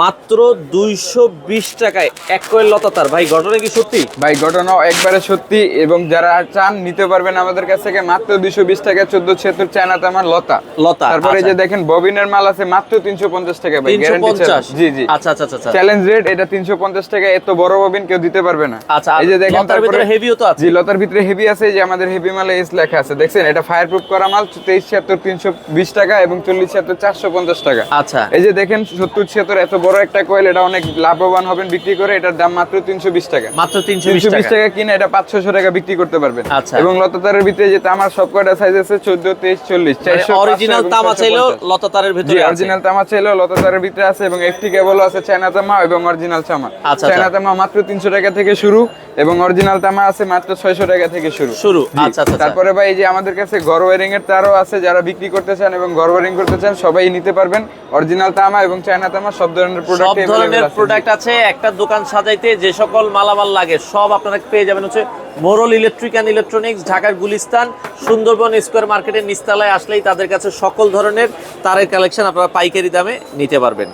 মাত্র 220 টাকায় এক কয়েল লতা তার। ভাই ঘটনা কি সত্যি? ভাই ঘটনা একবারে সত্যি, এবং যারা চান নিতে পারবেন আমাদের কাছ থেকে মাত্র 220 টাকা 1476 চায়না তামার লতা। তারপরে যে দেখেন ববিনের মাল আছে মাত্র 350 টাকা ভাই, গ্যারান্টি 350। জি জি, আচ্ছা আচ্ছা আচ্ছা, চ্যালেঞ্জ রেট এটা 350 টাকা। এত বড় ববিন কেউ দিতে পারবে না। আচ্ছা, এই যে দেখেন লতার ভিতরে হেভিও তো আছে। জি, লতার ভিতরে হেভি আছে। এই যে আমাদের হেভি মালে এস লেখা আছে, দেখছেন? এটা ফায়ার প্রুফ করা মাল 2376 320 টাকা এবং 4076 450 টাকা। আচ্ছা, এই যে দেখেন 7076 এত বড় একটা কয়েল, এটা অনেক লাভবান হবেন বিক্রি করে। এটার দাম মাত্র 320 টাকা। মাত্র 320 টাকা কিনে এটা 500 টাকা বিক্রি করতে পারবেন। আচ্ছা, এবং লতা তারের ভিতরে যে তামার সব কয়টা সাইজ আছে 14 23 40 400 অরিজিনাল তামা চাইলো লতা তারের ভিতরে আছে। অরিজিনাল তামা চাইলো লতা তারের ভিতরে আছে, এবং এফটি কেবলও আছে চায়না তামা এবং অরিজিনাল তামা। আচ্ছা, চায়না তামা মাত্র 300 টাকা থেকে শুরু, এবং অরিজিনাল তামা আছে মাত্র 600 টাকা থেকে শুরু। আচ্ছা আচ্ছা, তারপরে ভাই এই যে আমাদের কাছে ঘর ওয়্যারিং এর তারও আছে, যারা বিক্রি করতে চান এবং ঘর ওয়্যারিং করতে চান সবাই নিতে পারবেন। অরিজিনাল তামা এবং চায়না তামা সব ধরনের প্রোডাক্ট সব ধরনের প্রোডাক্ট আছে। একটা দোকান সাজাইতে যে সকল মালামাল লাগে সব আপনারা পেয়ে যাবেন হচ্ছে মোরল ইলেকট্রিক অ্যান্ড ইলেকট্রনিক্স, ঢাকার গুলিস্তান, সুন্দরবন স্কয়ার মার্কেটের নিচতলায় আসলেই তাদের কাছে সকল ধরনের তারের কালেকশন আপনারা পাইকারি দামে নিতে পারবেন।